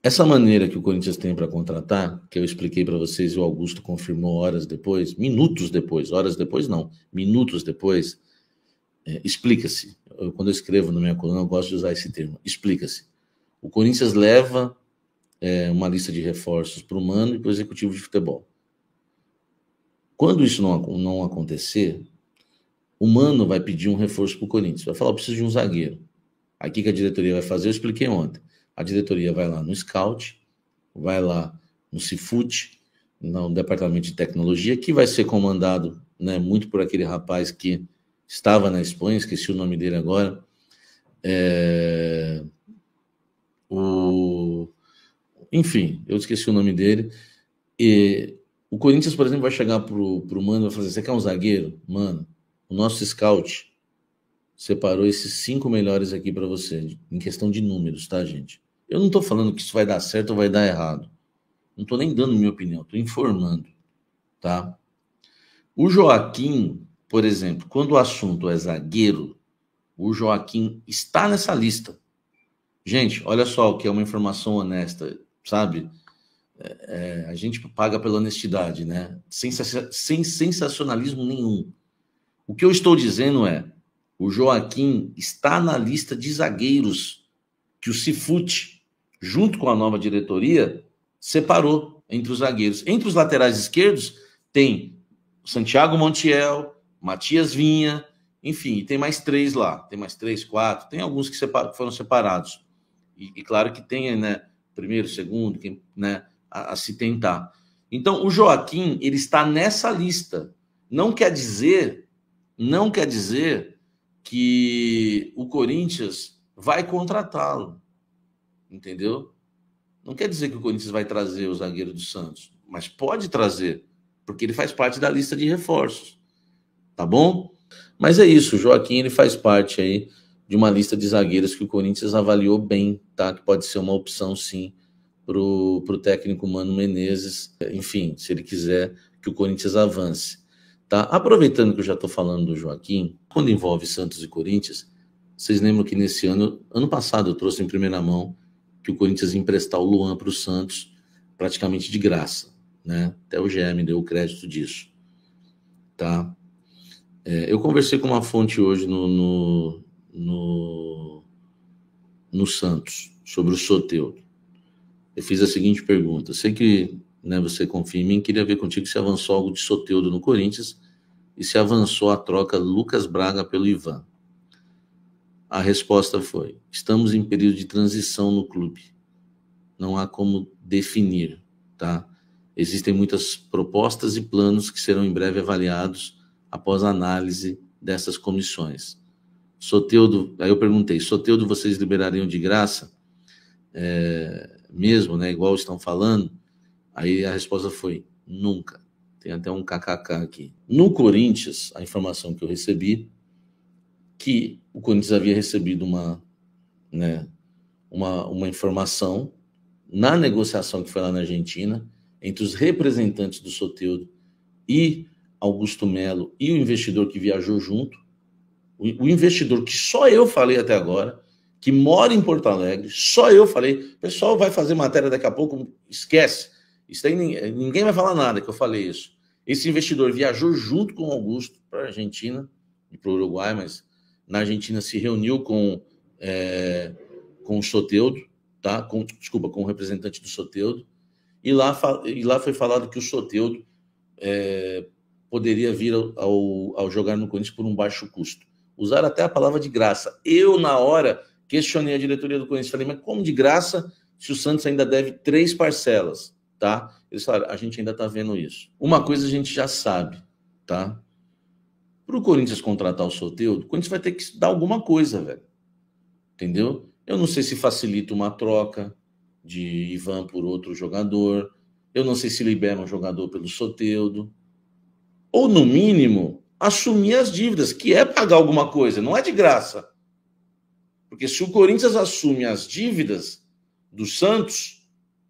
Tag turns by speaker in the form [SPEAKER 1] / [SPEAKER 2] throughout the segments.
[SPEAKER 1] Essa maneira que o Corinthians tem para contratar, que eu expliquei para vocês e o Augusto confirmou horas depois, minutos depois, horas depois não, minutos depois, explica-se. Quando eu escrevo na minha coluna, eu gosto de usar esse termo, explica-se. O Corinthians leva uma lista de reforços para o Mano e para o executivo de futebol. Quando isso não acontecer, o Mano vai pedir um reforço para o Corinthians, vai falar, eu preciso de um zagueiro. Aí o que a diretoria vai fazer? Eu expliquei ontem. A diretoria vai lá no Scout, vai lá no Cifute, no departamento de tecnologia, que vai ser comandado, né, muito por aquele rapaz que estava na Espanha, esqueci o nome dele agora. Enfim, eu esqueci o nome dele. E o Corinthians, por exemplo, vai chegar pro Mano e vai fazer, você quer um zagueiro? Mano, o nosso scout separou esses 5 melhores aqui para você, em questão de números, tá, gente? Eu não estou falando que isso vai dar certo ou vai dar errado. Não estou nem dando minha opinião, estou informando, tá? O Joaquim, por exemplo, quando o assunto é zagueiro, o Joaquim está nessa lista. Gente, olha só o que é uma informação honesta, sabe? A gente paga pela honestidade, né? Sem sensacionalismo nenhum. O que eu estou dizendo é, o Joaquim está na lista de zagueiros que o Cifute, junto com a nova diretoria, separou entre os zagueiros. Entre os laterais esquerdos, tem Santiago Montiel, Matias Vinha, enfim, tem mais 3 lá. Tem mais 3, 4, tem alguns que foram separados. E claro que tem, né, primeiro, segundo, né, a se tentar. Então, o Joaquim, ele está nessa lista. Não quer dizer que o Corinthians vai contratá-lo, entendeu? Não quer dizer que o Corinthians vai trazer o zagueiro do Santos, mas pode trazer, porque ele faz parte da lista de reforços, tá bom? Mas é isso, o Joaquim, ele faz parte aí de uma lista de zagueiros que o Corinthians avaliou bem, tá? Que pode ser uma opção, sim, pro técnico Mano Menezes, enfim, se ele quiser que o Corinthians avance. Tá? Aproveitando que eu já estou falando do Joaquim, quando envolve Santos e Corinthians, vocês lembram que nesse ano passado, eu trouxe em primeira mão que o Corinthians ia emprestar o Luan para o Santos praticamente de graça, né? Até o GE me deu o crédito disso, tá? Eu conversei com uma fonte hoje no Santos sobre o Soteldo. Eu fiz a seguinte pergunta: sei que, né, você confia em mim, queria ver contigo se avançou algo de Soteldo no Corinthians e se avançou a troca Lucas Braga pelo Ivan. A resposta foi: estamos em período de transição no clube. Não há como definir, tá? Existem muitas propostas e planos que serão em breve avaliados após a análise dessas comissões. Soteldo, aí eu perguntei, Soteldo vocês liberariam de graça? Mesmo, né? Igual estão falando? Aí a resposta foi: nunca. Tem até um kkk aqui. No Corinthians, a informação que eu recebi, que o Corinthians havia recebido uma informação na negociação que foi lá na Argentina, entre os representantes do Soteldo e Augusto Melo e o investidor que viajou junto, o investidor que só eu falei até agora, que mora em Porto Alegre, só eu falei, o pessoal vai fazer matéria daqui a pouco, esquece, isso aí ninguém vai falar nada que eu falei isso. Esse investidor viajou junto com o Augusto para a Argentina e para o Uruguai, mas na Argentina se reuniu com o Soteldo, tá? Com o representante do Soteldo, e lá foi falado que o Soteldo poderia vir ao jogar no Corinthians por um baixo custo. Usaram até a palavra de graça. Eu, na hora, questionei a diretoria do Corinthians, falei, mas como de graça se o Santos ainda deve 3 parcelas, tá? Eles falaram, a gente ainda tá vendo isso. Uma coisa a gente já sabe, tá? Para o Corinthians contratar o Soteldo, o Corinthians vai ter que dar alguma coisa, velho. Entendeu? Eu não sei se facilita uma troca de Ivan por outro jogador. Eu não sei se libera um jogador pelo Soteldo. Ou, no mínimo, assumir as dívidas, que é pagar alguma coisa, não é de graça. Porque se o Corinthians assume as dívidas do Santos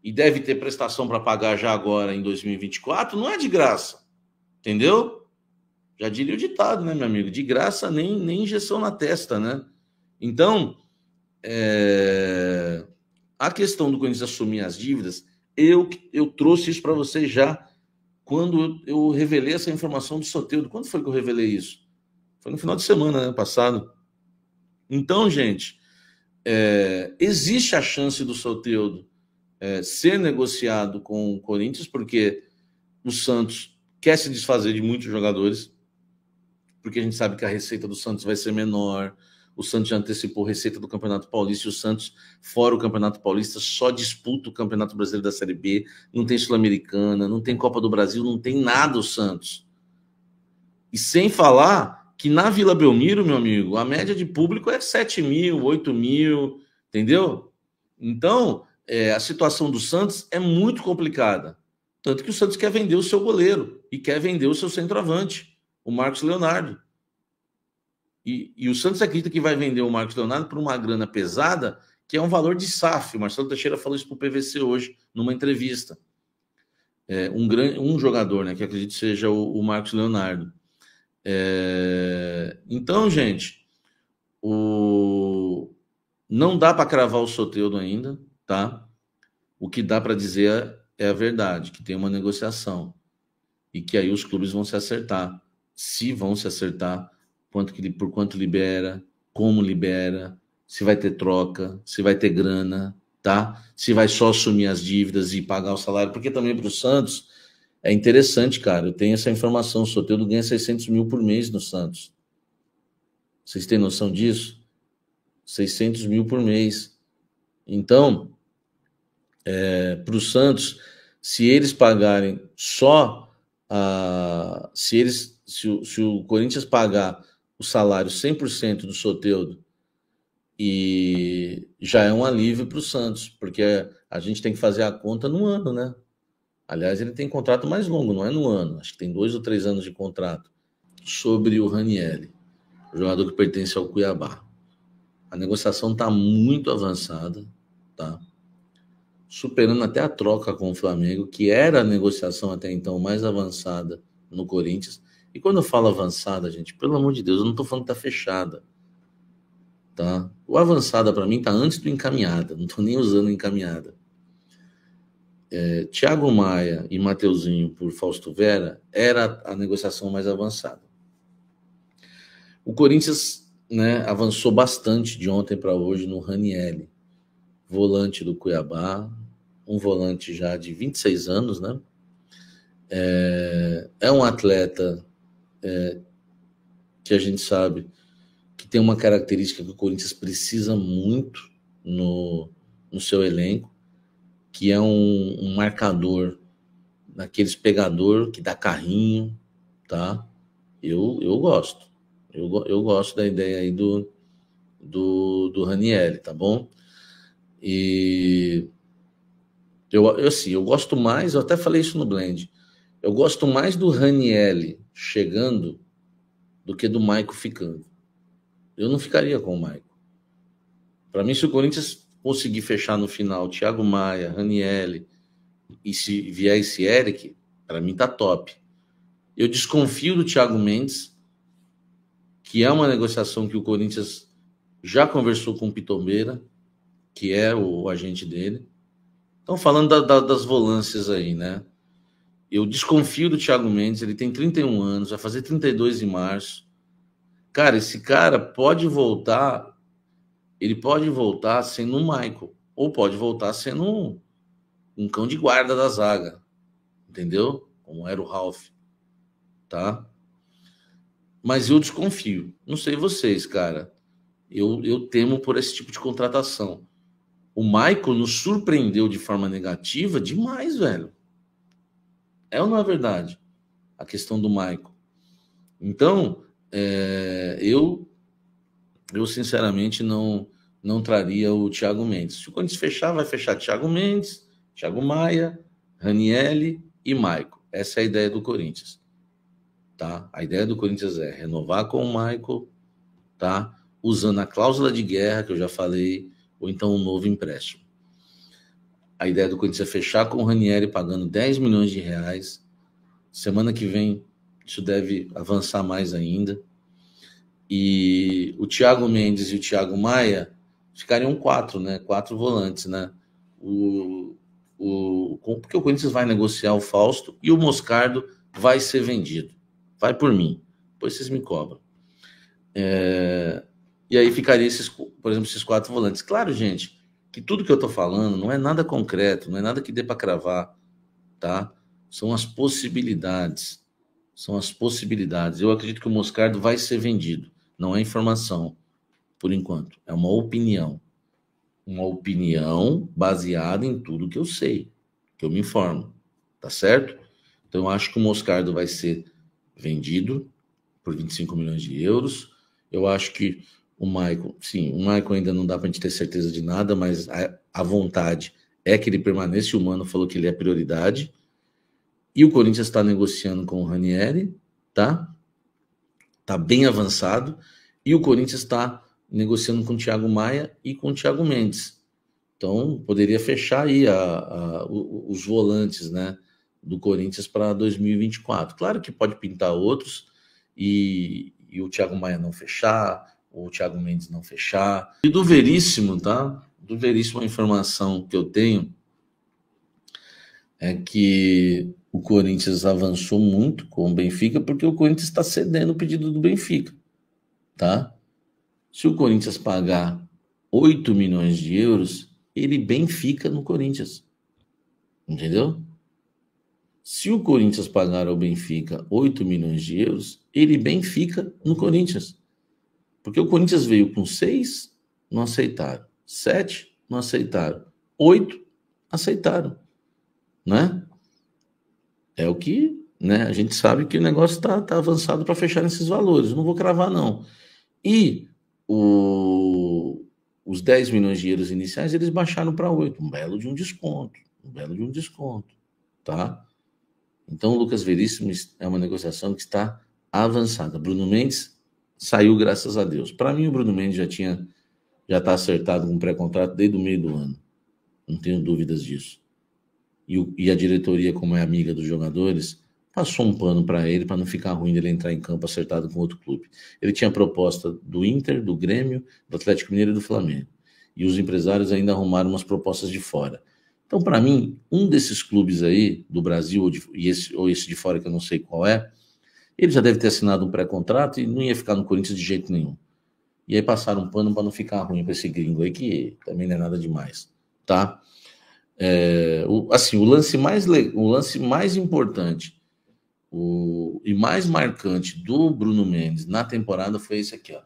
[SPEAKER 1] e deve ter prestação para pagar já agora em 2024, não é de graça. Entendeu? Já diria o ditado, né, meu amigo? De graça nem injeção na testa, né? Então, a questão do Corinthians assumir as dívidas, eu trouxe isso para vocês já quando eu revelei essa informação do Soteldo. Quando foi que eu revelei isso? Foi no final de semana, né, passado. Então, gente, existe a chance do Soteldo ser negociado com o Corinthians, porque o Santos quer se desfazer de muitos jogadores, porque a gente sabe que a receita do Santos vai ser menor. O Santos já antecipou a receita do Campeonato Paulista, e o Santos, fora o Campeonato Paulista, só disputa o Campeonato Brasileiro da Série B, não tem Sul-Americana, não tem Copa do Brasil, não tem nada o Santos. E sem falar que na Vila Belmiro, meu amigo, a média de público é 7 mil, 8 mil, entendeu? Então, a situação do Santos é muito complicada. Tanto que o Santos quer vender o seu goleiro e quer vender o seu centroavante, o Marcos Leonardo. E o Santos acredita que vai vender o Marcos Leonardo por uma grana pesada, que é um valor de SAF. O Marcelo Teixeira falou isso para o PVC hoje, numa entrevista. Um jogador, né, que acredito seja o Marcos Leonardo. Então, gente, não dá para cravar o Soteldo ainda, tá? O que dá para dizer é a verdade, que tem uma negociação e que aí os clubes vão se acertar. Se vão se acertar, por quanto libera, como libera, se vai ter troca, se vai ter grana, tá? Se vai só assumir as dívidas e pagar o salário, porque também para o Santos é interessante, cara. Eu tenho essa informação, o Soteldo ganha 600 mil por mês no Santos. Vocês têm noção disso? 600 mil por mês. Então, para o Santos, se eles pagarem só se o Corinthians pagar o salário 100% do Soteldo, e já é um alívio para o Santos, porque a gente tem que fazer a conta no ano, né? Aliás, ele tem contrato mais longo, não é no ano, acho que tem 2 ou 3 anos de contrato. Sobre o Ranieri, jogador que pertence ao Cuiabá. A negociação está muito avançada, tá? Superando até a troca com o Flamengo, que era a negociação até então mais avançada no Corinthians. E quando eu falo avançada, gente, pelo amor de Deus, eu não estou falando que está fechada, tá? O avançada para mim está antes do encaminhada, não estou nem usando encaminhada. Thiago Maia e Mateuzinho por Fausto Vera era a negociação mais avançada. O Corinthians, né, avançou bastante de ontem para hoje no Ranieri, volante do Cuiabá, um volante já de 26 anos, né? É um atleta que a gente sabe que tem uma característica que o Corinthians precisa muito no seu elenco, que é um marcador, naqueles pegador que dá carrinho, tá? Eu gosto. Eu gosto da ideia aí do Ranieri, tá bom? E eu gosto mais, eu até falei isso no Blend, eu gosto mais do Ranieri chegando do que do Maico ficando. Eu não ficaria com o Maico. Para mim, se o Corinthians conseguir fechar no final Thiago Maia, Ranieri, e se vier esse Eric, para mim tá top. Eu desconfio do Thiago Mendes, que é uma negociação que o Corinthians já conversou com o Pitombeira, que é o agente dele. Então, falando das volâncias aí, né? Eu desconfio do Thiago Mendes, ele tem 31 anos, vai fazer 32 em março. Cara, esse cara pode voltar, ele pode voltar sendo um Michael, ou pode voltar sendo um cão de guarda da zaga, entendeu? Como era o Ralf, tá? Mas eu desconfio. Não sei vocês, cara. Eu temo por esse tipo de contratação. O Michael nos surpreendeu de forma negativa demais, velho. É ou não é verdade? A questão do Michael. Então, eu sinceramente não traria o Thiago Mendes. Se o Corinthians fechar, vai fechar Thiago Mendes, Thiago Maia, Ranieri e Michael. Essa é a ideia do Corinthians. Tá? A ideia do Corinthians é renovar com o Michael, tá? Usando a cláusula de guerra, que eu já falei, ou então um novo empréstimo. A ideia do Corinthians é fechar com o Ranieri pagando 10 milhões de reais. Semana que vem isso deve avançar mais ainda. E o Thiago Mendes e o Thiago Maia ficariam 4, né? 4 volantes, né? porque o Corinthians vai negociar o Fausto e o Moscardo vai ser vendido. Vai por mim. Depois vocês me cobram. E aí ficaria, por exemplo, esses 4 volantes. Claro, gente, que tudo que eu estou falando não é nada concreto, não é nada que dê para cravar, tá? São as possibilidades. São as possibilidades. Eu acredito que o Moscardo vai ser vendido. Não é informação, por enquanto. É uma opinião. Uma opinião baseada em tudo que eu sei, que eu me informo. Tá certo? Então, eu acho que o Moscardo vai ser vendido por 25 milhões de euros. Eu acho que o Maicon, sim, o Maicon ainda não dá para a gente ter certeza de nada, mas a vontade é que ele permaneça. O Mano falou que ele é prioridade. E o Corinthians está negociando com o Ranieri, tá? Tá bem avançado. E o Corinthians está negociando com o Thiago Maia e com o Thiago Mendes. Então, poderia fechar aí os volantes, né, do Corinthians para 2024. Claro que pode pintar outros e o Thiago Maia não fechar, ou o Thiago Mendes não fechar. E do Veríssimo, tá? Do Veríssimo, a informação que eu tenho é que o Corinthians avançou muito com o Benfica, porque o Corinthians está cedendo o pedido do Benfica, tá? Se o Corinthians pagar 8 milhões de euros, ele bem fica no Corinthians, entendeu? Se o Corinthians pagar ao Benfica 8 milhões de euros, ele bem fica no Corinthians. Porque o Corinthians veio com 6, não aceitaram. 7, não aceitaram. 8, aceitaram. Né? É o que, né? A gente sabe que o negócio tá avançado para fechar nesses valores. Eu não vou cravar, não. E os 10 milhões de euros iniciais, eles baixaram para 8. Um belo de um desconto. Tá? Então, o Lucas Veríssimo é uma negociação que está avançada. Bruno Mendes saiu, graças a Deus. Para mim, o Bruno Mendes já está acertado com um pré-contrato desde o meio do ano. Não tenho dúvidas disso. E a diretoria, como é amiga dos jogadores, passou um pano para ele, para não ficar ruim dele entrar em campo acertado com outro clube. Ele tinha proposta do Inter, do Grêmio, do Atlético Mineiro e do Flamengo. E os empresários ainda arrumaram umas propostas de fora. Então, para mim, um desses clubes aí, do Brasil, ou esse de fora que eu não sei qual é, ele já deve ter assinado um pré-contrato e não ia ficar no Corinthians de jeito nenhum. E aí passaram um pano para não ficar ruim para esse gringo aí, que também não é nada demais, tá? O lance mais importante e mais marcante do Bruno Mendes na temporada foi esse aqui, ó.